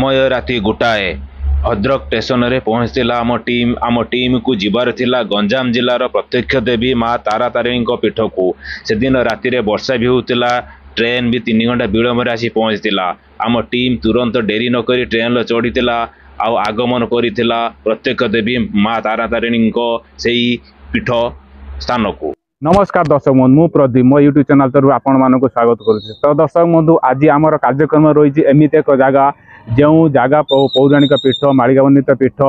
समय राति गोटाए भद्रक स्टेशन रे पहुंचला आम टीम को जीवार थिला गंजाम जिलार प्रत्यक्ष देवी माँ तारा तारिणी पीठ को। से दिन राति रे वर्षा भी होता, ट्रेन भी 3 घंटा विलम्ब आसी पहुंचला। आम टीम तुरंत डेरी नक ट्रेन चढ़ीला आगमन करथिला प्रत्यक्ष देवी माँ तारा तारिणी से पीठ स्थान को। नमस्कार दर्शक बंधु, मु प्रदीप मो यूट्यूब चैनल तरफ आपण मानक स्वागत करुच्ची। तो दर्शक बंधु, आज आमर कार्यक्रम रही एमती एक जगह जो जगह पौराणिक पीठ मालिकावन्वित पीठ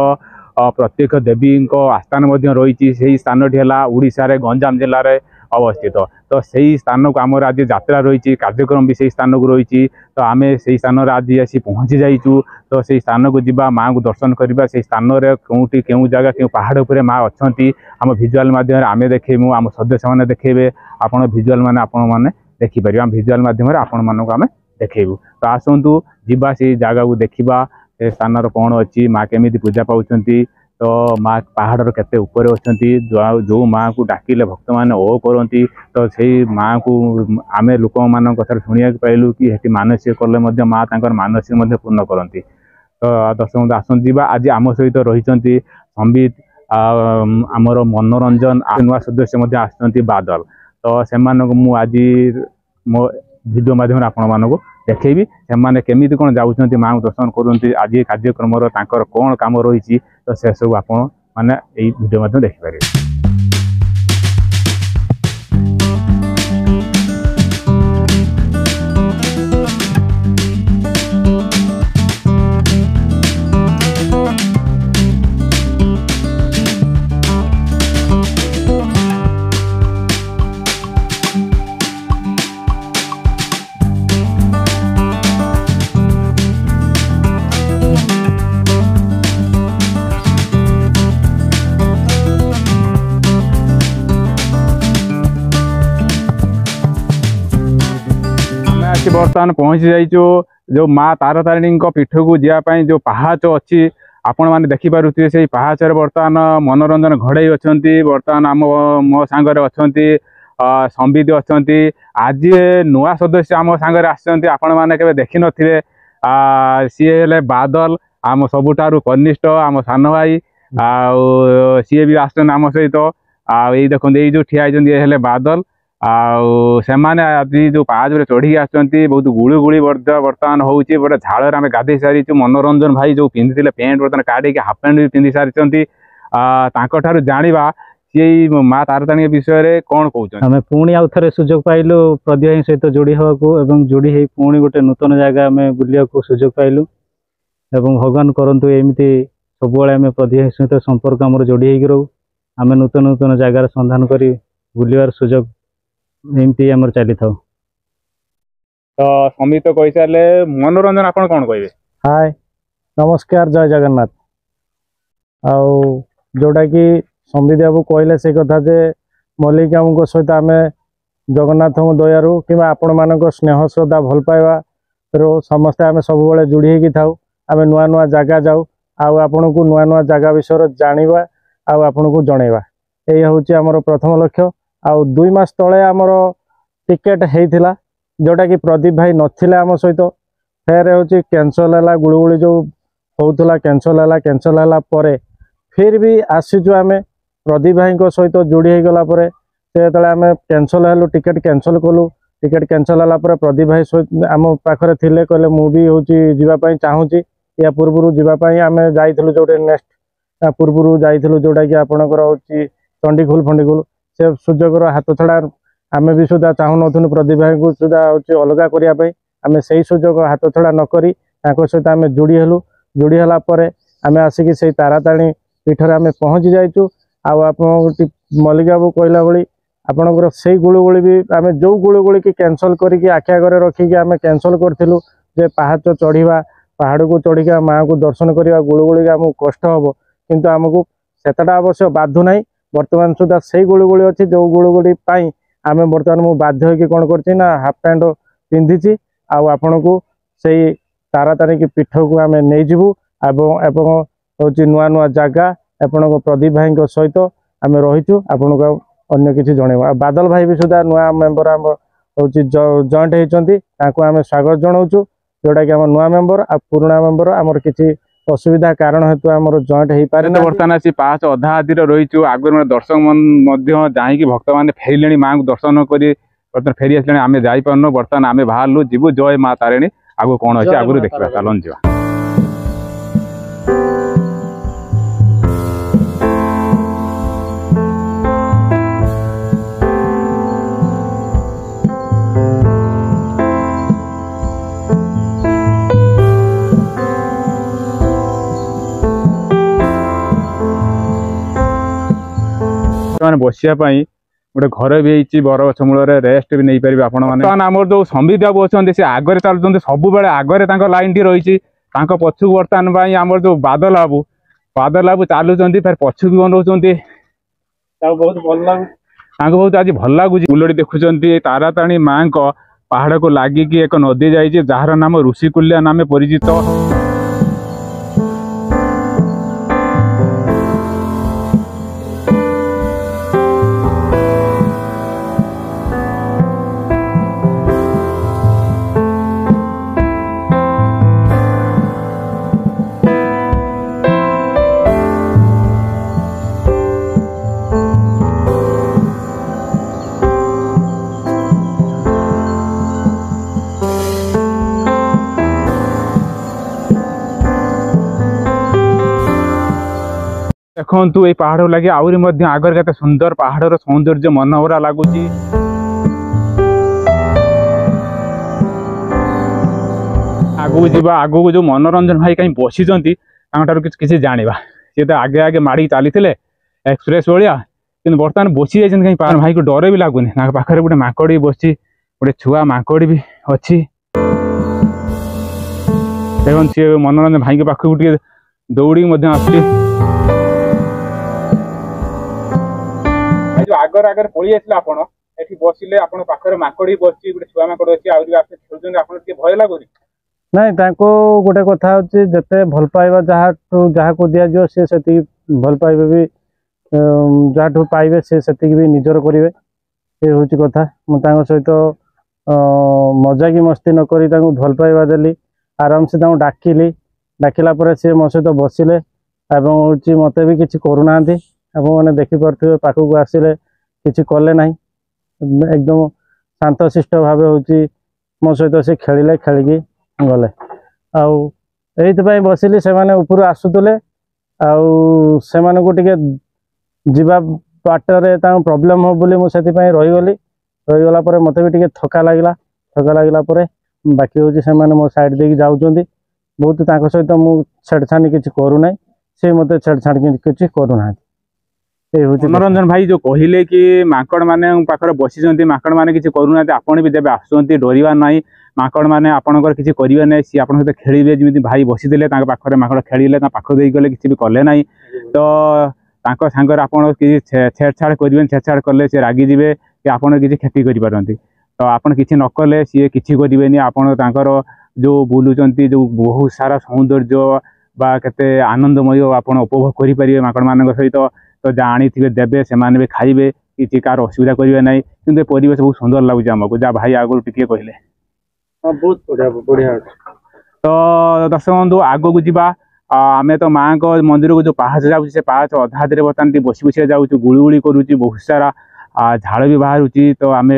प्रत्यक्ष देवी आस्थान रही। से स्थान ओडिशा रे गंजाम जिले में अवस्थित। तो सही स्थान को आमर आज यात्रा रही, कार्यक्रम भी से स्थान को रही। तो आम से स्थान आज आसी पहुँची जाइचु। तो से स्थान को जीवा माँ को दर्शन करवा। से स्थान कौटी क्यों जगह क्यों पहाड़ पर माँ अच्छा आम भिजुआल माध्यम आम देखू, आम सदस्य मैंने देखेबे, आपण भिजुआल मैंने आपण मैंने देखिपर। आम भिजुआल माध्यम आपण मानक आम देखू। तो आसतु जीवा से जगह को देखा, से स्थान कौन अच्छी, माँ केमी पूजा पाँच। तो माँ पहाड़ केते ऊपर अच्छा, जो माँ को डाकिले भक्त मैंने ओ करती। तो से माँ को आम लोक मान कथा शुणा पाइलु कि हेटी मानसिक कले माँ तांकर मानसिक पूर्ण करती। तो दर्शक आसन जीवा आज आम सहित रही संबित आमर मनोरंजन नुआ सदस्य आसुँच बादल। तो से आज मो वीडियो माध्यम आपण मानक देखेबी से केमी कौन जाऊँच माँ को दर्शन करते। आज ये कार्यक्रम कौन काम रही, तो से सब आपण मैंने यही वीडियो माध्यम देखिपारे। बर्तमान पहुँची जाइचु जो माँ तारा तारिणी पीठ को जावाई जो पहाच अच्छी आपण मैंने देखिपे। से पहाचर बर्तमान मनोरंजन घड़े अच्छा। बर्तमान आम मो सांगे अच्छा संबित अच्छा। आज नुआ सदस्य आम सांगे आपण मैंने केबे देखि नथिबे। सी हेले बादल, आम सबुठारु कनिष्ठ आम सान भाई। सी भी आम सहित यही देखते ये जो ठिया हेले बादल। आने आज जो पाहाच चढ़ी आसुँच बहुत गुड़ी बर्तमान होची। बड़े झाड़ आम गाधे सारी। मनोरंजन भाई जो पिंधि पेंट बर्तमान काढ़ी हाफ पैंट भी पिंधि सारी। जाना सी माँ तारा तारिणी विषय में कौन कहते आम पुणी आउ थे सुजोग पाइलु प्रदीप भाई सहित जोड़ी हवा जोड़ी हो पुणी गोटे नूतन जगह आम बुलिया सुजोग पाइलु। भगवान करंतु एमती सब आम प्रदीप भाई सहित संपर्क आम जोड़ी हो रो। आम नूतन नूतन जगार संधान कर बुलवार सुजोग एमती आम चली था। तो समित कही सारे मनोरंजन आप कौन कहे? हाय नमस्कार, जय जगन्नाथ। आउ जोटा कि संबित बाबू कहले से कथा जे मल्लिका सहित आम जगन्नाथ दयारू कि आपण मान स्नेह श्रद्धा भल पाइबा समस्ते आम सब जोड़ी होगी था। आम नुआ नुआ जगह जाऊ आपण को नुआ नुआ जगह विषय जाना आपण को जनइबा, यही हूँ आमर प्रथम लक्ष्य। आउ 2 मास तले आमर टिकेट होता जोटा कि प्रदीप भाई नथिले आम सहित। फेर हूँ कैंसल है गुड़गुड़ी जो होता कैंसल है। कैंसल है फिर भी आसीचु आम प्रदीप भाई सहित जोड़ी हो गला। से आम कैंसल हेलु टिकेट कैंसल कलु। टिकेट कैंसल है प्रदीप भाई सहित आम पाखे थे कहले मुझे हूँ जावाई चाहूँगी। या पूर्व जावाई आम जाइलु जो नेक्स्ट पूर्व जाइलु जोटा कि आपणकर हूँ चंडीखोल फंडीखोल। से सुजोगर हाथ छड़ा आम भी सुधा चाहूँ नु प्रदीप भाई को सुधा हूँ अलग करने। आम से सुजोग हाथ छड़ा नक सहित आम जोड़ी हेलु। जोड़ी है आम आसिक से तारा तारिणी पीठर आम पहुँची जाइचु। आप मल्लिका बाबू कहला भाई आपणकर से गुड़गुड़ी भी आम जो गुड़गुड़ी की कैंसल करके आखि आगे रखिकी आम कैंसल करूँ जे पहाच चढ़ा पहाड़ को चढ़ी माँ को दर्शन करवा गुड़गुड़ी आमको कष्ट हम किंतु आमको सेटा अवश्य बाधु ना। बर्तमान सुधा से गुड़गुड़ी अच्छी जो गुड़गुड़ी आम बर्तमान मु बाध्य होगी कौन कर हाफ पैंट पिंधि आपण को से तारा तारिणी पीठ को आम नहीं जीवु। हूँ नुआ नुआ जगह आपण प्रदीप भाई सहित आम रहीचु। आपण को अन्य किसी जनइबा। बादल भाई भी सुधा नुआ मेंबर आम हूँ जॉइंट होती आम स्वागत जनाऊँ। जोटा कि आम नुआ मेंबर आ पुराना मेंबर आमर किसी असुविधा कारण हेतु आमर जॉइंट हो पारे तो बर्तमान आसी पाँच अधा आदि रही आगर दर्शक जाकि भक्त मैंने फेरिले माँ को दर्शन कर बर्तमान फेरी आसे आम जापार बर्तमान आम बाहर जीवु जय माँ तारिणी आगु कौन अच्छे आगु देखा चलन जा बसिया गोटे घर भी बर गछ मूल रेस्ट भी नहीं पारे आपर जो संबित बाबू अच्छा सी आगे चलुँच सब आगे लाइन टी रही पछक बर्तमान आम जो बादल बाबू चलुँच फिर पछक बनाऊँ बहुत भल लगे बहुत आज भल लगुच फुलटी देखुं ताराताणी माँ पहाड़ को लगिकी एक नदी जाइए जार नाम ऋषिकुल्या नाम परिचित देखु ये पहाड़ लगे आहरी आगर के सुंदर पहाड़ सौंदर्य मनोहरा लगुच आगू जावा आगू जो मनोरंजन भाई कहीं बसी किसी जाना सी तो आगे आगे माड़ी चली एक्सप्रेस भाया कि बर्तमान बसी जाइए कहीं पार भाई को डर भी लगुनि पाखे गोटे माकड़ भी बस गोटे छुआ माकड़ भी अच्छी देखो सी मनोरंजन भाई के पाखक दौड़ी आसली जो आगर आगर पड़ी आसला आपण एठी बसिले आपण पाखरे माकड़ी बसची गोटे छुआ माकड़ अछि आउरी आसे खेलुछन आपण के भय लागुनी नहीं ताको गोटे कथा होची जते भल पाइबा जहा को दिया जो से सेती भल पाइबे भी जहाठू पाइबे से सेती भी निजर करिवे ए होची कथा मु तांको सहित मजा की मस्ती न करी तांको भल पाइबा देली आराम से तांको डाकिला परे से मो सहित बसिले एवं होची मते भी किछि करूनांती आप मैंने देखी पारे पाखक आसिले किसी कले ना एकदम शांत शिष्ट भाव हूँ मो सहित से खेलिले खेलिकी गले आईपाई बसिली से ऊपर आसुले आवा बाटर प्रॉब्लम हो बोली मुझे रहीगली रहीगला मत भी टे थका लगला बाकी हूँ से मो साइड दे जाऊँच बहुत सहित मुझे छेड़छाणी किसी करूना सी मत छेड़छाणी किसी करूना मनोरंजन भाई जो कहले कि माकड़ माने पाखर बसी माकड़ माने किसी करूना आपण भी जब आसुँच डरवा ना माकड़ माने आपणकर किसी करेंगे ना सी आप सहित खेलिए जमी भाई बसीदे पाखे माकड़ खेलिले पाख दे गले किसी भी कले ना तो सांगर आपड़ किसी छेड़छाड़ करेंगे छेड़छाड़ कले सी रागिजे कि आपड़ किसी क्षति करें तो आपड़ किसी न कले सी कि करेंगे आपड़ जो बुलूंट जो बहुत सारा सौंदर्य बा केते आनंदमय आप उपभोग करेंगे माकड़ मान सहित तो जानी थे देवे से भी खाइबे किसी कार असुविधा करेंगे ना कि परिवेश बहुत सुंदर लगुच आमको जहाँ भाई आगु टी कहले बहुत बढ़िया तो दर्शक बंधु आग को जावा आम तो माँ को मंदिर को जो पहाच जाऊँ से पहाच अधा बर्तमान बस बसिया जाऊँ गुड़गुड़ी करुच्ची बहुत सारा झाड़ भी बाहर तो आम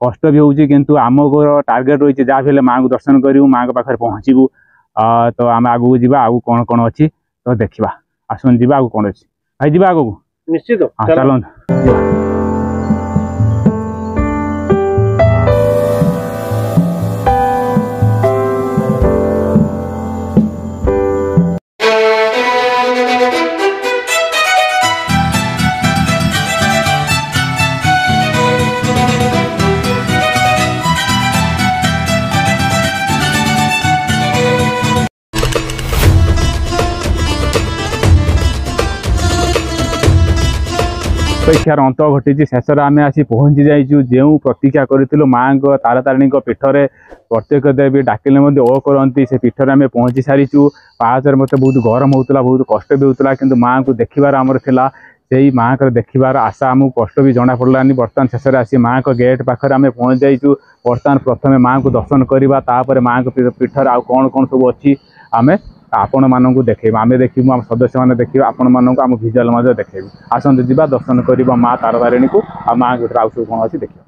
कष्ट भी होची किंतु आम को टार्गेट रही है जहाँ भी माँ को दर्शन करूँ माँ पाखे पहुँचू तो आम आग को जावा आगू कौन कौन अच्छी तो देखा आसन जी आगू कौन अच्छी भाई जी आग को निश्चित चलो अपेक्षार अंत घटी शेष आम आसी पहुँची जाइचु जो प्रतीक्षा करूँ माँ को तारातारिणी पीठरे प्रत्येक देवी डाकिले ओ करती से पीठर आम पहुँची सारीचु पाचर मत बहुत गरम होता बहुत कष्ट भी होता कि माँ को देखार आमर थिला से माँ को देखार आशा आमको कष्ट भी जना पड़लानी। बर्तमान शेष में आसी माँ को गेट पाखे आम पहुँच जाइचु। बर्तमान प्रथम माँ को दर्शन करवा, तापर माँ को पीठर आउ कौन कौन सब अच्छी आम आपण मानू देखा, आम देखू आम सदस्य मैंने देखिए, आपण मानक आम भिजुआल मध्य देखी। आसतु जी दर्शन करवा माँ तारातारिणी को, आ माँ भर आउ सब कौन अच्छी देखिए।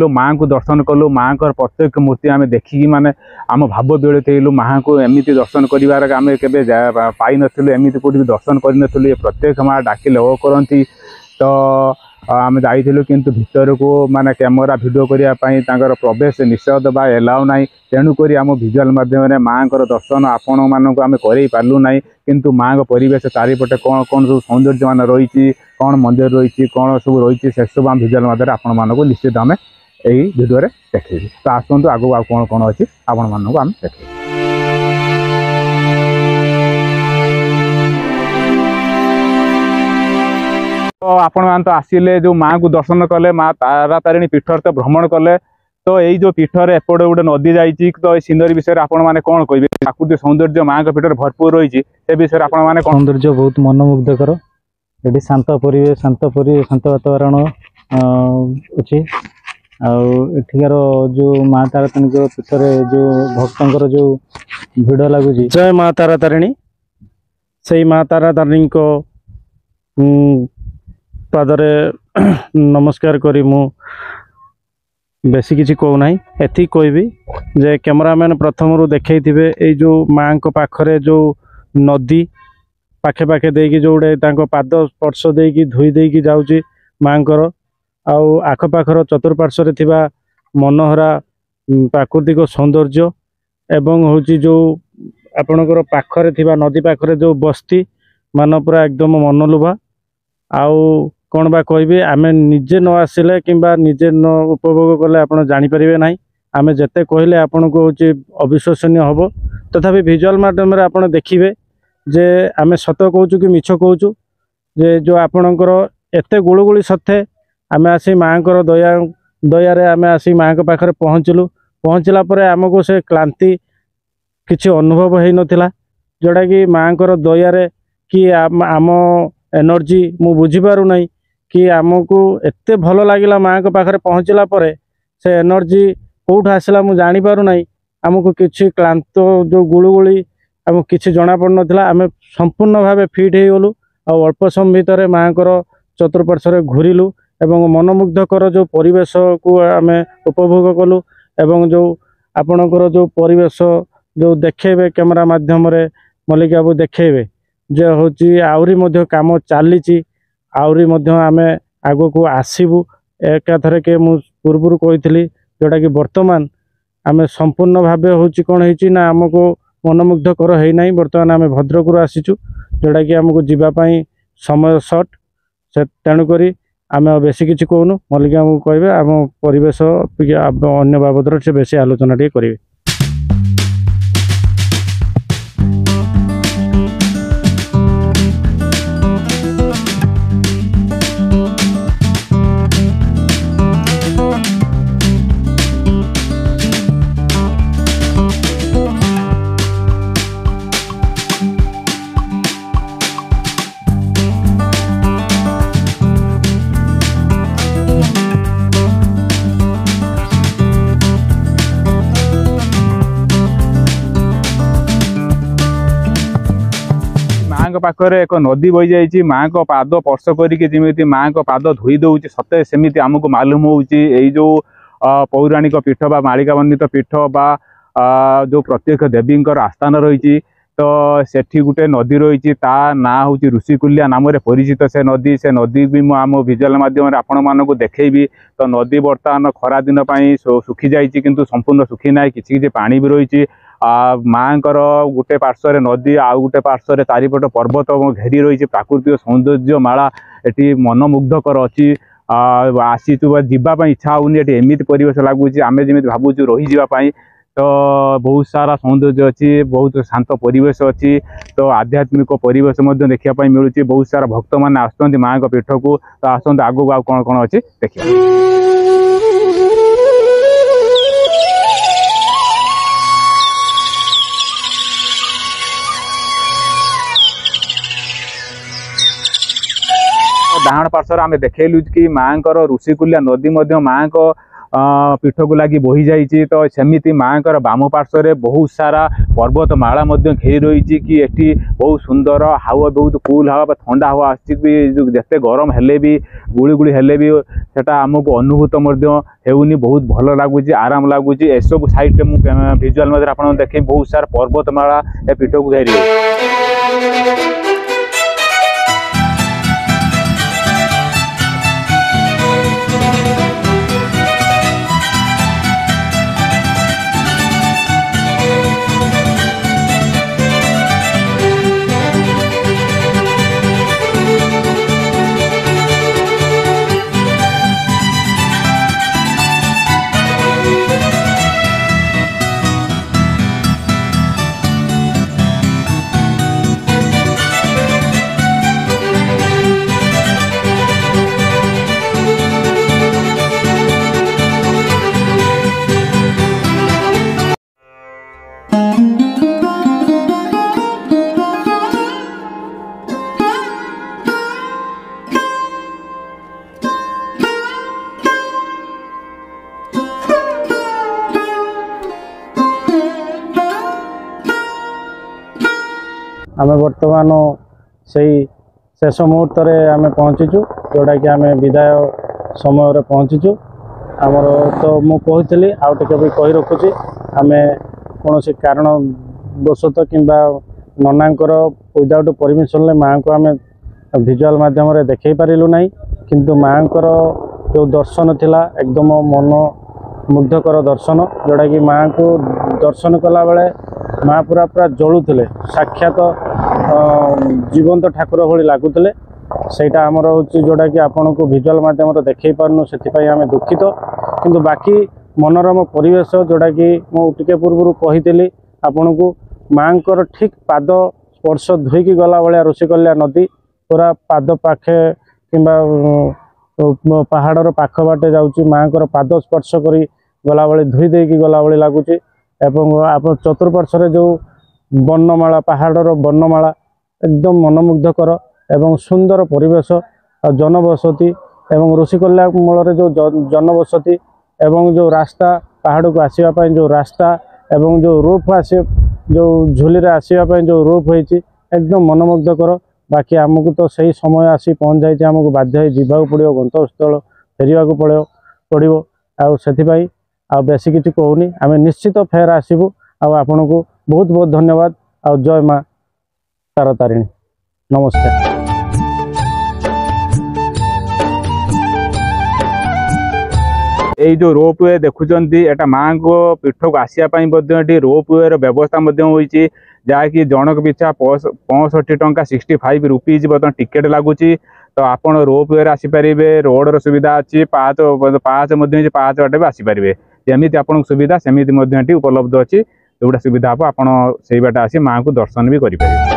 माँ को दर्शन कलु, माँ को प्रत्येक मूर्ति आम देखिकी माने आम भाव बेलू माँ को एमती दर्शन करार आम के पाई नथिलु, एमती कौटी दर्शन कर प्रत्येक माँ डाकिले ओ करती। तो आम जाइलु किंतु भितर को माने कैमेरा वीडियो करने प्रवेश निषेध बा एलाउ ना, तेणुक आम भिजुआल माध्यम माँ को दर्शन आपण मानक आम कर पार्लु ना। किंतु माँ को परिवेश चारिपटे कौन कौन सब सौंदर्य मान रही, कौन मंदिर रही, कौन सब रही, से सब आम भिजुआल माध्यम आपण मानक निश्चित आम यही भिडियो देखी। तो आसतु आगू आ कौन कौन अच्छी आपण मानक आम देख। तो आपण मान तो आसिले जो माँ को दर्शन कले, माँ तारातारिणी पीठर तो भ्रमण कले। तो यही जो पीठर एपटे गोटे नदी जाइए, तो ये सीनरी विषय आपण मैंने कौन कहे? प्राकृतिक सौंदर्य माँ के पीठर भरपूर रही है, विषय आपण मैंने सौंदर्य बहुत मनमुग्धकर। ये शांत परिवेश, शांत वातावरण अच्छी। आठिकार जो माँ तारातारिणी पीठर जो भक्तर जो भिड़ लगुच, जय माँ तारातारिणी, से माँ तारातारिणी को पादरे नमस्कार करी मु बेसी किसी कहूना। एति कहबी जे कैमरामैन प्रथम रू देखई थिबे ए जो माँ को पाखरे जो नदी पाखे पाखे देकी जो गोटे पाद स्पर्श देकी धोई देकी जाउची माँ को, आउ आखपाखर चतुर्पार्श्व थिबा मनोहरा प्राकृतिक सौंदर्य एवं होची जो आपणकर पाखरे थिबा नदी पाखरे जो बस्ती मान पूरा एकदम मनोलुभा। आउ कौन बा कहबी, आमे निजे न आसिले किंबा निजे न उपभोग कले आपण जानि परिबे नाही। आमे जते कहले आपण को होची अविश्वसनीय हबो। तथापि भिजुआल माध्यम रे आपण देखिबे जे आमे सत कहूचु कि मिछ कहूचु, जे जो आपणकर एते गुळुगुळी सथे आमे आसी माँ को दया आमे आसी माँ के पाखरे पहुँचलु। पहुँचला परे आमको से क्लांति किछि अनुभव है नथिला, जोड़ा कि माँ को दया कि आम एनर्जी मु बुझी पारु नहीं कि आमको एते भल लगिला। माँ के पाखरे पहुँचला परे से एनर्जी कोठ आसला मु जानि पारु नहीं। आमको किछि क्लांत जो गुळुगुळी आम किछि जना पड़ नथिला, आमे संपूर्ण भावे फिट हे गलु। आ अल्प समय भितर माँ को चतुर्पार्श्व घूरिलु एवं मनमुग्धकर जो परिवेश को आमे उपभोग कलु। एवं जो आपणकर जो परिवेश जो देखेबे कैमरा माध्यम रे मल्लिक बाबू देखेबे, जे होची आउरी मध्य काम चली आउरी मध्य आमे आगो को आसीबू एकाथरे के मु पूर्वरु कही जोटा कि वर्तमान आमे संपूर्ण भावे होची कोन हेची ना हमको मनमुग्धकर है ना बर्तमान आम भद्रक आसीचु जोटा कि आमको जीवाई समय सर्ट से तेणुक आम बेसी किसी कहूनु मल्लिका आमको कहे आम परिवेश अन्य बाबद से बेसी आलोचना टे करेंगे। पाखरे एक नदी बही जाइए माँ को पाद स्पर्श करमी माँ को पाद धोई दौर सते सेमती आमको मालूम होई जो पौराणिक पीठ बा मालिका बंदित पीठ बा जो प्रत्यक्ष देवी आस्थान रही तो सेठी गुटे नदी रही ना हूँ ऋषिकुल्या नाम परिचित से नदी भी आम भिजुआल मध्यम आपण मानक देखी तो नदी बर्तमान खरा दिन सुखी जाइए किंतु संपूर्ण सुखी ना कि पानी भी रही माँ गोटे पार्श्वर नदी आउ गोटे पार्श्वर चारिपट पर्वत घेरी रही प्राकृतिक सौंदर्य माला एटी मनमुग्धकर अच्छी आसीचु जावाई इच्छा होनी एमती परिवेश लगुच आम जमी भावुँ रही जावाई तो बहुत सारा सौंदर्य अच्छी बहुत शांत परिवेश अच्छी तो आध्यात्मिक परिवेश देखा मिलूँ बहुत सारा भक्त मैंने आसुँच माँ को पीठ को तो आसत आगू आ कौन कौन अच्छी देखिए। डाण पार्श्वर आम देखलु कि माँ को ऋषिकुल्या नदी माँ को पीठ को लगी बही जाइए तो सेमती माँ को बाम पार्श्वर बहुत सारा पर्वत माला घेरी रही कि एटी बहुत सुंदर हावा बहुत कूल हावा ठंडा हावा आते गरम हेले भी गुड़ी हेले भी सेटा आमको अनुभूत होनी बहुत भल लगुच आराम लगुच एसबू साइड मुझे भिजुआल मध्य आप देखे बहुत सारा पर्वत माला ए पीठ को घेरी आम बर्तमान से शेष मुहूर्त आम पहुँचीचु जोटा कि आम विदाय समय पहुँचीचु आमर तो मुझे आउटे भी कही रखुची आम कौन कारण वशत कि ननांकर विदाउट परमिशन माँ को आम भिजुआल मध्यम देखई पारिलु ना किंतु माँ जो दर्शन थिला एकदम मन मुग्धकर दर्शन जोटा कि माँ को दर्शन कला बेले माँ पूरा पूरा जलुले साक्षात जीवंत ठाकुर भली लगुले सेटा आमर हूँ जोटा कि आपण को भिजुआल मध्यम देखई पारनु से आम दुखित किंतु बाकी मनोरम परिवेश जोटा कि मुझे पूर्व कही आपण को माँ ठीक पाद स्पर्श धोईकी गला भाया ऋषिकुल्या नदी पूरा पाद पाखे कि पहाड़र पाख बाटे जाऊँगी माँ को पाद स्पर्श कर गला भाई धोई देकी गला भाई लगुच आप चतुर्पार्श्व जो वर्णमाला पहाड़र वर्णमाला एकदम मनमुग्धकर एवं सुंदर परिवेश जनबसती एवं ऋषिकुल्या मूल जो जनबसती एवं जो रास्ता पहाड़ को आसवाई जो रास्ता एवं जो रूफ आसे जो झुली आसवाई जो रूफ होती एकदम मनमुग्धकर बाकी आमको तो सही समय आसी पहुँच जाए आमको बाध्य जावाक पड़ो गंतव्यस्थल फेरवा पड़ो आपाई आ बेसी किसी कहूनी आम निश्चित फेर आसबू आपन को बहुत बहुत धन्यवाद आ जय माँ तारा तारिणी। नमस्कार। এই जो रोपवे देखुंत एटा माँ को पीठ को आसापी रोपवे व्यवस्था होती जहाँकि जनक पिछा 65 टंका 65 रुपीज बर्तमान टिकेट लगुच। तो आपण रोपवे आसीपारे रोडर सुविधा अच्छी पाँच पाँच बाटे भी आसीपारे जमी आपन सुविधा सेमती उपलब्ध अच्छी जोटा सुविधा हम आप से बाटे आसी माँ को दर्शन भी करें।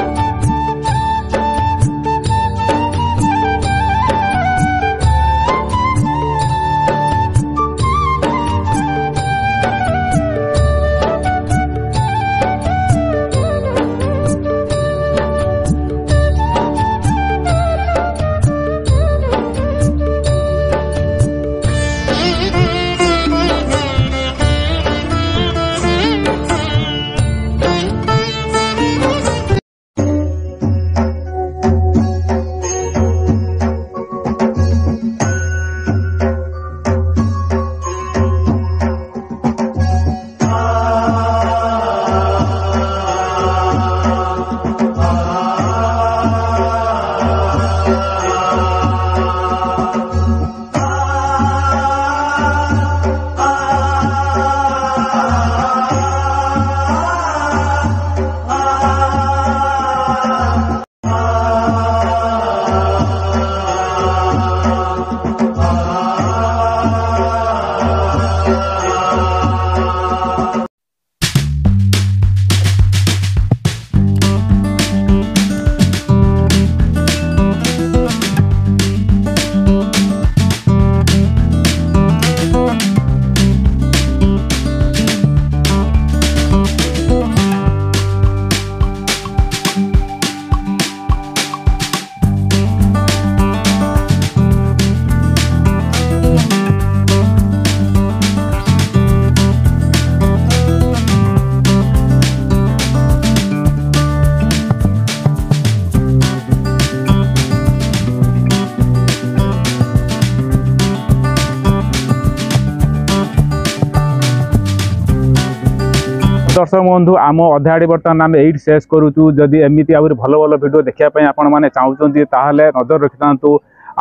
दर्शक बंधु आम अध्याड़ी बर्तमान आम ये शेष करुचु। जदि एमती आ भल भल भिडियो देखापी आपण मैंने चाहते ताहले नजर रखि था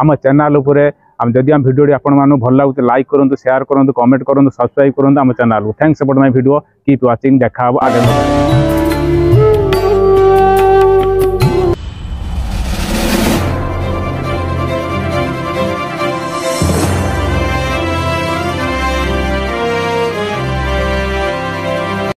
आम चैनल उपरे। जदि आम भिडियो आपण भल लगे लाइक करूँ, शेयर करूँ, कमेंट करूँ, सब्सक्राइब करूँ आम channel. Thanks for my video, keep watching. देखा आगे।